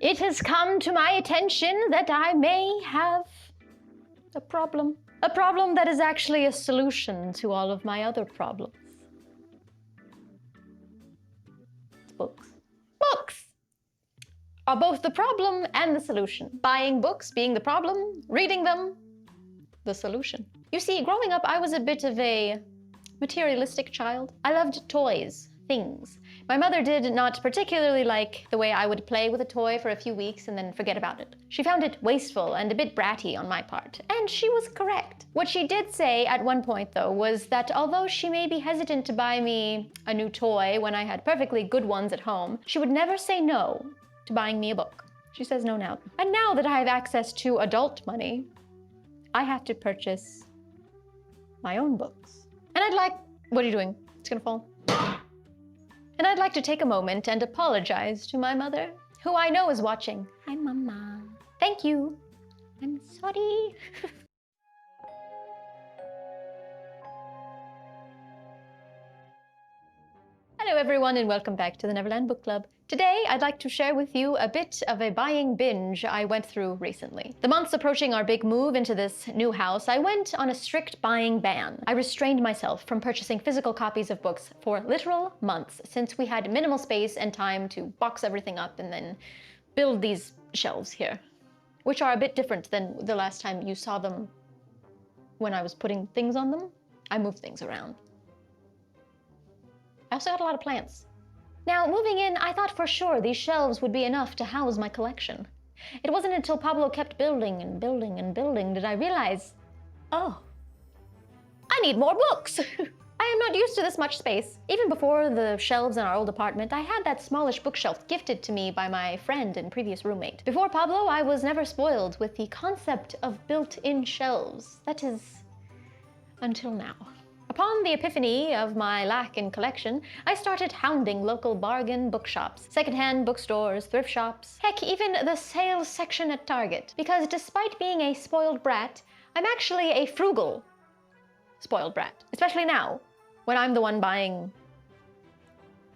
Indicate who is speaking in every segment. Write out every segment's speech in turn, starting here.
Speaker 1: It has come to my attention that I may have a problem. A problem that is actually a solution to all of my other problems. Books. Books are both the problem and the solution. Buying books being the problem, reading them, the solution. You see, growing up, I was a bit of a materialistic child. I loved toys, things. My mother did not particularly like the way I would play with a toy for a few weeks and then forget about it. She found it wasteful and a bit bratty on my part, and she was correct. What she did say at one point, though, was that although she may be hesitant to buy me a new toy when I had perfectly good ones at home, she would never say no to buying me a book. She says no now. And now that I have access to adult money, I have to purchase my own books. And I'd like... What are you doing? It's gonna fall. And I'd like to take a moment and apologize to my mother, who I know is watching. Hi, Mama. Thank you. I'm sorry. Hello, everyone, and welcome back to the Neverland Book Club. Today, I'd like to share with you a bit of a buying binge I went through recently. The months approaching our big move into this new house, I went on a strict buying ban. I restrained myself from purchasing physical copies of books for literal months, since we had minimal space and time to box everything up and then build these shelves here, which are a bit different than the last time you saw them when I was putting things on them. I moved things around. I also got a lot of plants. Now, moving in, I thought for sure these shelves would be enough to house my collection. It wasn't until Pablo kept building and building and building did I realize, oh, I need more books. I am not used to this much space. Even before the shelves in our old apartment, I had that smallish bookshelf gifted to me by my friend and previous roommate. Before Pablo, I was never spoiled with the concept of built-in shelves. That is, until now. Upon the epiphany of my lack in collection, I started hounding local bargain bookshops, secondhand bookstores, thrift shops, heck, even the sales section at Target. Because despite being a spoiled brat, I'm actually a frugal spoiled brat. Especially now, when I'm the one buying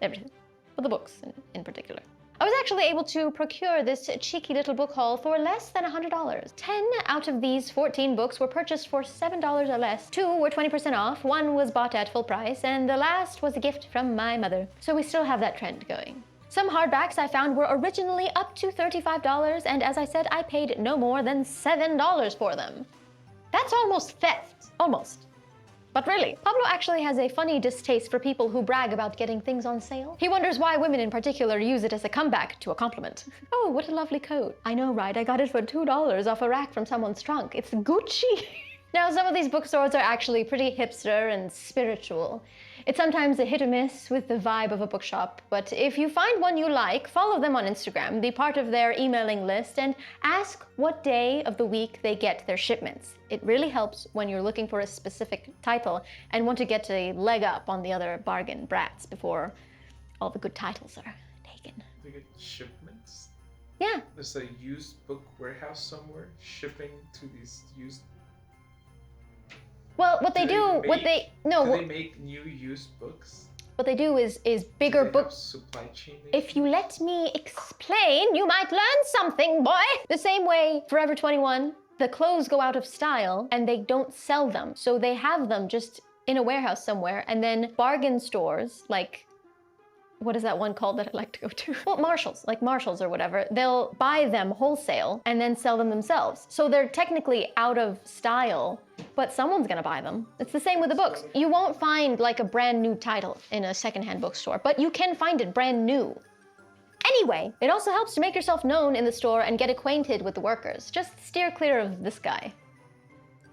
Speaker 1: everything, but the books in particular. I was actually able to procure this cheeky little book haul for less than $100. 10 out of these 14 books were purchased for $7 or less. 2 were 20% off, 1 was bought at full price, and the last was a gift from my mother. So we still have that trend going. Some hardbacks I found were originally up to $35, and as I said, I paid no more than $7 for them. That's almost theft. Almost. But really, Pablo actually has a funny distaste for people who brag about getting things on sale. He wonders why women in particular use it as a comeback to a compliment. Oh, what a lovely coat. I know, right? I got it for $2 off a rack from someone's trunk. It's Gucci. Now, some of these bookstores are actually pretty hipster and spiritual. It's sometimes a hit or miss with the vibe of a bookshop, but if you find one you like, follow them on Instagram, be part of their emailing list, and ask what day of the week they get their shipments. It really helps when you're looking for a specific title and want to get a leg up on the other bargain brats before all the good titles are taken.
Speaker 2: They get shipments?
Speaker 1: Yeah.
Speaker 2: There's a used book warehouse somewhere shipping to these used...
Speaker 1: Well, what they do,
Speaker 2: they make new used books?
Speaker 1: What they do is bigger books.
Speaker 2: Supply chain.
Speaker 1: If you let me explain, you might learn something, boy. The same way Forever 21, the clothes go out of style and they don't sell them. So they have them just in a warehouse somewhere, and then bargain stores like, what is that one called that I like to go to? Well, Marshalls, like Marshalls or whatever, they'll buy them wholesale and then sell them themselves. So they're technically out of style, but someone's gonna buy them. It's the same with the books. You won't find like a brand new title in a secondhand bookstore, but you can find it brand new. Anyway, it also helps to make yourself known in the store and get acquainted with the workers. Just steer clear of this guy.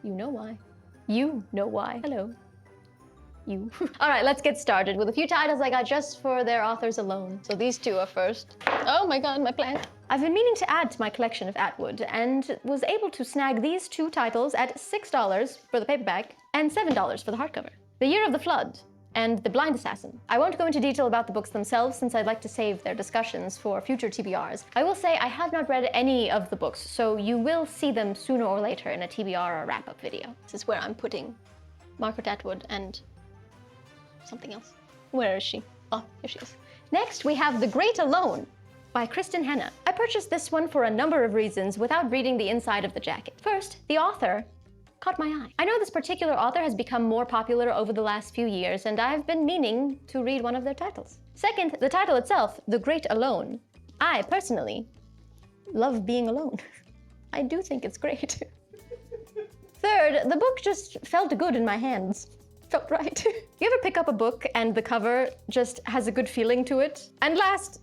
Speaker 1: You know why. You know why. Hello. You. All right, let's get started with a few titles I got just for their authors alone. So these two are first. Oh my God, my plant. I've been meaning to add to my collection of Atwood and was able to snag these two titles at $6 for the paperback and $7 for the hardcover. The Year of the Flood and The Blind Assassin. I won't go into detail about the books themselves since I'd like to save their discussions for future TBRs. I will say I have not read any of the books, so you will see them sooner or later in a TBR or wrap-up video. This is where I'm putting Margaret Atwood and something else. Where is she? Oh, here she is. Next, we have The Great Alone by Kristin Henna. I purchased this one for a number of reasons without reading the inside of the jacket. First, the author caught my eye. I know this particular author has become more popular over the last few years, and I've been meaning to read one of their titles. Second, the title itself, The Great Alone. I, personally, love being alone. I do think it's great. Third, the book just felt good in my hands. Felt right. You ever pick up a book and the cover just has a good feeling to it? And last,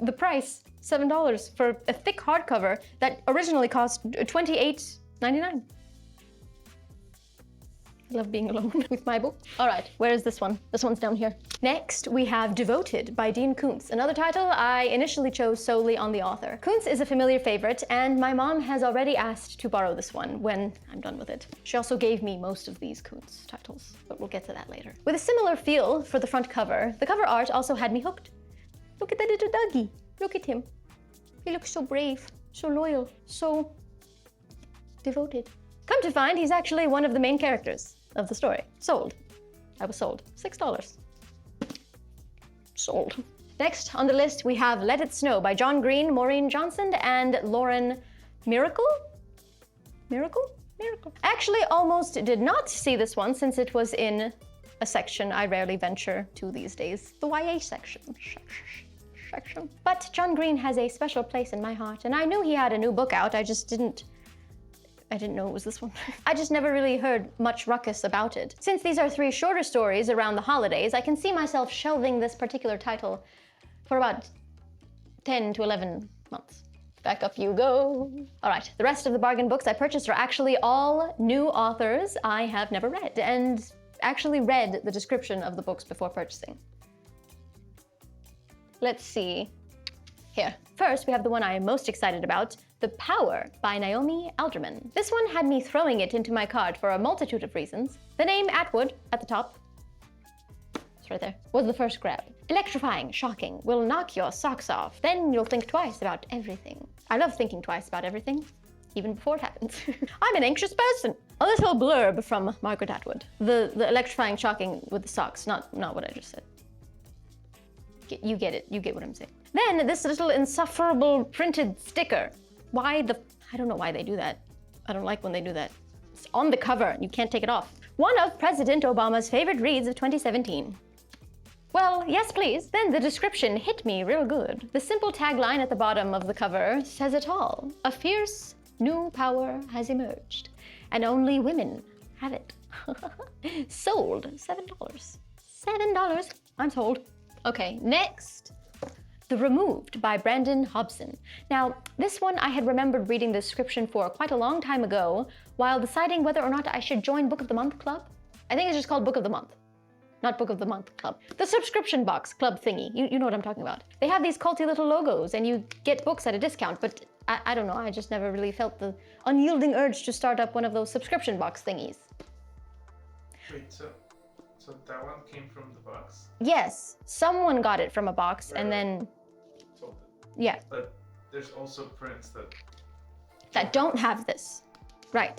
Speaker 1: the price, $7 for a thick hardcover that originally cost $28.99. I love being alone with my book. All right, where is this one? This one's down here. Next, we have Devoted by Dean Koontz, another title I initially chose solely on the author. Koontz is a familiar favorite, and my mom has already asked to borrow this one when I'm done with it. She also gave me most of these Koontz titles, but we'll get to that later. With a similar feel for the front cover, the cover art also had me hooked. Look at that little doggy. Look at him. He looks so brave, so loyal, so devoted. Come to find, he's actually one of the main characters of the story. Sold. I was sold. $6. Sold. Next on the list, we have Let It Snow by John Green, Maureen Johnson, and Lauren Miracle? Miracle? Miracle. Actually, almost did not see this one since it was in a section I rarely venture to these days. The YA section. But John Green has a special place in my heart, and I knew he had a new book out, I didn't know it was this one. I just never really heard much ruckus about it. Since these are 3 shorter stories around the holidays, I can see myself shelving this particular title for about 10 to 11 months. Back up you go. All right, the rest of the bargain books I purchased are actually all new authors I have never read, and actually read the description of the books before purchasing. Let's see. Here. First, we have the one I am most excited about, The Power by Naomi Alderman. This one had me throwing it into my cart for a multitude of reasons. The name Atwood at the top, it's right there, was the first grab. Electrifying, shocking, will knock your socks off. Then you'll think twice about everything. I love thinking twice about everything, even before it happens. I'm an anxious person. A little blurb from Margaret Atwood. The electrifying, shocking with the socks, not what I just said. You get it, you get what I'm saying. Then this little insufferable printed sticker. I don't know why they do that. I don't like when they do that. It's on the cover, you can't take it off. One of President Obama's favorite reads of 2017. Well, yes please. Then the description hit me real good. The simple tagline at the bottom of the cover says it all. A fierce new power has emerged, and only women have it. Sold, $7. $7, I'm sold. Okay, next. The Removed by Brandon Hobson. Now, this one I had remembered reading the description for quite a long time ago while deciding whether or not I should join Book of the Month Club. I think it's just called Book of the Month, not Book of the Month Club. The subscription box club thingy, you know what I'm talking about. They have these culty little logos and you get books at a discount, but I don't know, I just never really felt the unyielding urge to start up one of those subscription box thingies.
Speaker 2: Wait, so that one came from the box?
Speaker 1: Yes, someone got it from a box and then...
Speaker 2: Sold it.
Speaker 1: Yeah.
Speaker 2: But there's also prints
Speaker 1: that don't have this. Right.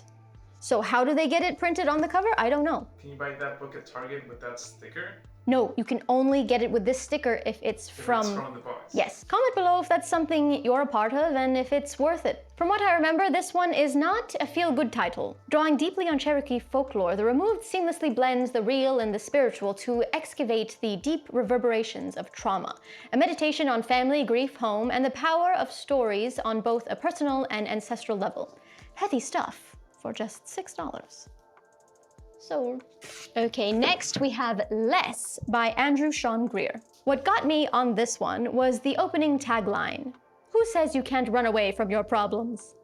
Speaker 1: So how do they get it printed on the cover? I don't know.
Speaker 2: Can you buy that book at Target with that sticker?
Speaker 1: No, you can only get it with this sticker if it's from
Speaker 2: the box.
Speaker 1: Yes. Comment below if that's something you're a part of and if it's worth it. From what I remember, this one is not a feel-good title. Drawing deeply on Cherokee folklore, The Removed seamlessly blends the real and the spiritual to excavate the deep reverberations of trauma. A meditation on family, grief, home, and the power of stories on both a personal and ancestral level. Heavy stuff for just $6. Sold. Okay, next we have Less by Andrew Sean Greer. What got me on this one was the opening tagline. Who says you can't run away from your problems?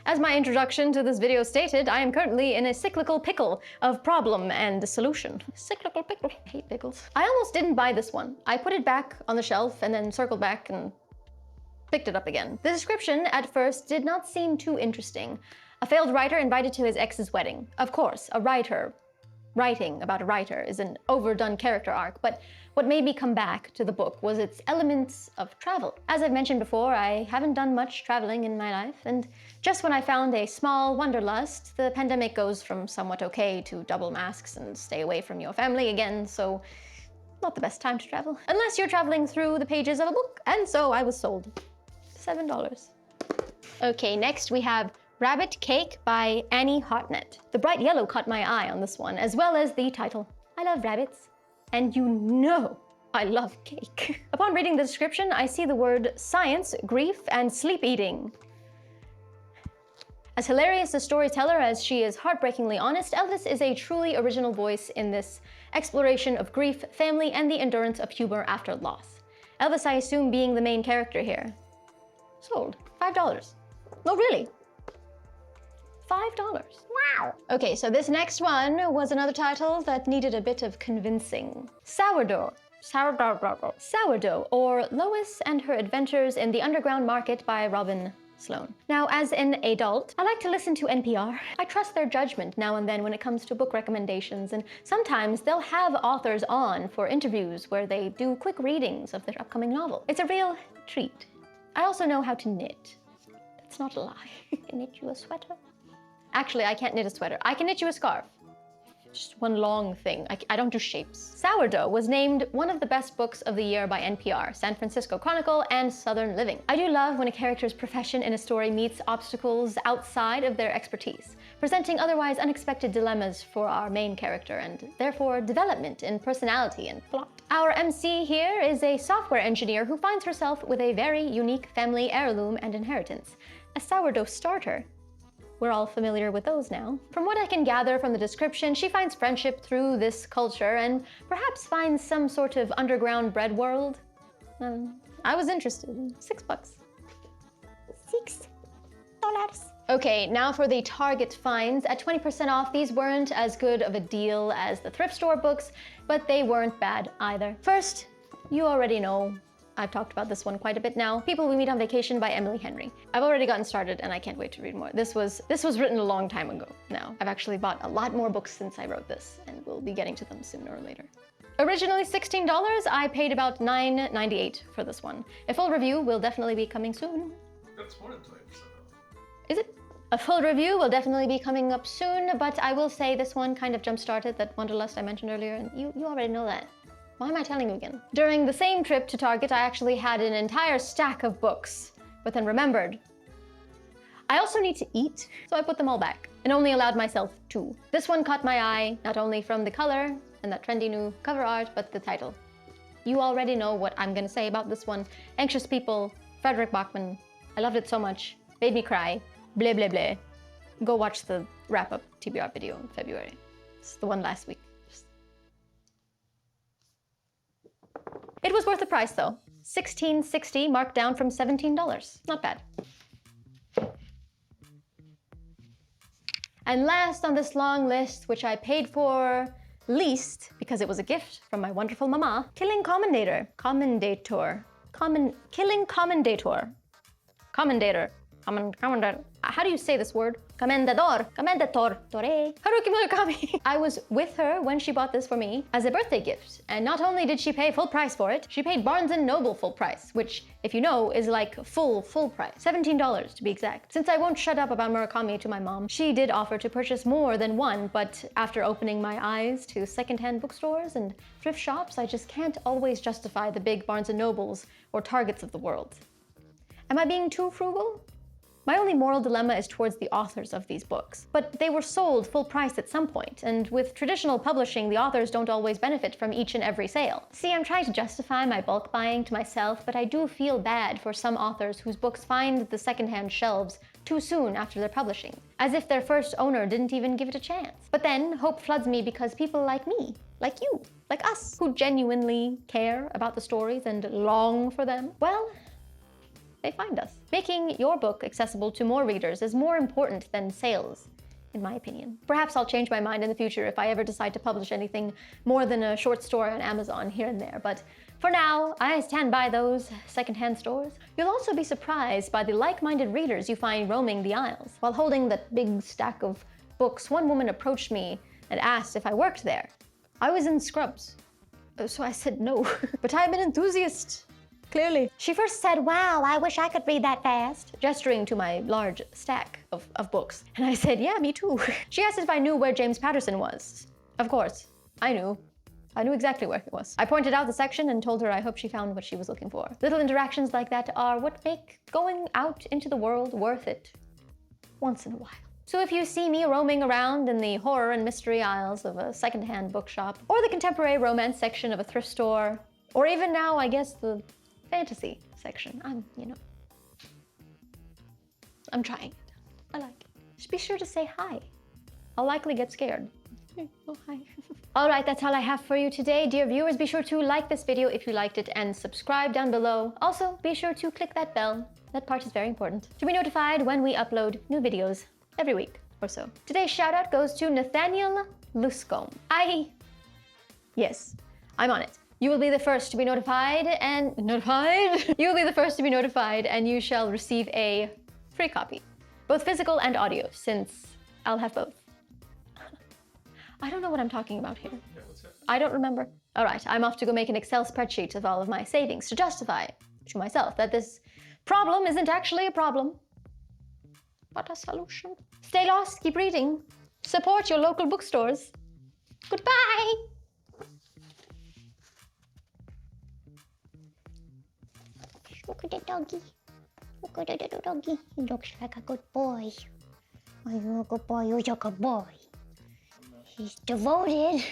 Speaker 1: As my introduction to this video stated, I am currently in a cyclical pickle of problem and solution. Cyclical pickle. I hate pickles. I almost didn't buy this one. I put it back on the shelf and then circled back and picked it up again. The description at first did not seem too interesting. A failed writer invited to his ex's wedding. Of course, a writer writing about a writer is an overdone character arc, but what made me come back to the book was its elements of travel. As I've mentioned before, I haven't done much traveling in my life, and just when I found a small wanderlust, the pandemic goes from somewhat okay to double masks and stay away from your family again, so not the best time to travel. Unless you're traveling through the pages of a book, and so I was sold. $7. Okay, next we have Rabbit Cake by Annie Hotnet. The bright yellow caught my eye on this one, as well as the title. I love rabbits, and you know I love cake. Upon reading the description, I see the word science, grief, and sleep eating. As hilarious a storyteller as she is heartbreakingly honest, Elvis is a truly original voice in this exploration of grief, family, and the endurance of humor after loss. Elvis, I assume, being the main character here. Sold. $5. No, really. $5. Wow. Okay, so this next one was another title that needed a bit of convincing. Sourdough, or Lois and Her Adventures in the Underground Market by Robin Sloan. Now, as an adult, I like to listen to NPR. I trust their judgment now and then when it comes to book recommendations, and sometimes they'll have authors on for interviews where they do quick readings of their upcoming novel. It's a real treat. I also know how to knit. That's not a lie. I can knit you a sweater. Actually, I can't knit a sweater. I can knit you a scarf. Just one long thing. I don't do shapes. Sourdough was named one of the best books of the year by NPR, San Francisco Chronicle, and Southern Living. I do love when a character's profession in a story meets obstacles outside of their expertise, presenting otherwise unexpected dilemmas for our main character and therefore development in personality and plot. Our MC here is a software engineer who finds herself with a very unique family heirloom and inheritance, a sourdough starter. We're all familiar with those now. From what I can gather from the description, she finds friendship through this culture and perhaps finds some sort of underground bread world. I was interested. $6. $6. Okay, now for the Target finds. At 20% off, these weren't as good of a deal as the thrift store books, but they weren't bad either. First, you already know, I've talked about this one quite a bit now. People We Meet on Vacation by Emily Henry. I've already gotten started and I can't wait to read more. This was written a long time ago now. I've actually bought a lot more books since I wrote this, and we'll be getting to them sooner or later. Originally $16, I paid about $9.98 for this one. A full review will definitely be coming soon.
Speaker 2: That's more than 20% off.
Speaker 1: Is it? A full review will definitely be coming up soon, but I will say this one kind of jump-started that Wanderlust I mentioned earlier, and you already know that. Why am I telling you again? During the same trip to Target, I actually had an entire stack of books, but then remembered, I also need to eat, so I put them all back and only allowed myself 2. This one caught my eye, not only from the color and that trendy new cover art, but the title. You already know what I'm gonna say about this one. Anxious People, Frederick Bachman. I loved it so much. Made me cry. Blah, blah, blah. Go watch the wrap-up TBR video in February. It's the one last week. It was worth the price though. $16.60 marked down from $17. Not bad. And last on this long list, which I paid for least because it was a gift from my wonderful mama, Killing Commendator. How do you say this word? Commendator. Haruki Murakami. I was with her when she bought this for me as a birthday gift. And not only did she pay full price for it, she paid Barnes & Noble full price, which, if you know, is like full price. $17 to be exact. Since I won't shut up about Murakami to my mom, she did offer to purchase more than one, but after opening my eyes to secondhand bookstores and thrift shops, I just can't always justify the big Barnes & Nobles or Targets of the world. Am I being too frugal? My only moral dilemma is towards the authors of these books. But they were sold full price at some point, and with traditional publishing, the authors don't always benefit from each and every sale. See, I'm trying to justify my bulk buying to myself, but I do feel bad for some authors whose books find the secondhand shelves too soon after their publishing, as if their first owner didn't even give it a chance. But then, hope floods me because people like me, like you, like us, who genuinely care about the stories and long for them, well, they find us. Making your book accessible to more readers is more important than sales, in my opinion. Perhaps I'll change my mind in the future if I ever decide to publish anything more than a short story on Amazon here and there, but for now, I stand by those secondhand stores. You'll also be surprised by the like-minded readers you find roaming the aisles. While holding that big stack of books, one woman approached me and asked if I worked there. I was in scrubs, so I said no, but I'm an enthusiast. Clearly. She first said, "Wow, I wish I could read that fast," gesturing to my large stack of books. And I said, "Yeah, me too." She asked if I knew where James Patterson was. Of course, I knew. I knew exactly where it was. I pointed out the section and told her I hope she found what she was looking for. Little interactions like that are what make going out into the world worth it. Once in a while. So if you see me roaming around in the horror and mystery aisles of a secondhand bookshop, or the contemporary romance section of a thrift store, or even now, I guess, the fantasy section, I'm trying it. I like it. Just be sure to say hi. I'll likely get scared. Oh, hi. All right, that's all I have for you today. Dear viewers, be sure to like this video if you liked it and subscribe down below. Also, be sure to click that bell. That part is very important. To be notified when we upload new videos every week or so. Today's shout out goes to Nathaniel Luscombe. Yes, I'm on it. You will be the first to be notified. You will be the first to be notified and you shall receive a free copy. Both physical and audio, since I'll have both. I don't know what I'm talking about here. I don't remember. All right, I'm off to go make an Excel spreadsheet of all of my savings to justify to myself that this problem isn't actually a problem, but a solution. Stay lost, keep reading. Support your local bookstores. Goodbye! Look at the doggy. Look at the doggy. He looks like a good boy. Are you a good boy? You're a good boy. He's devoted.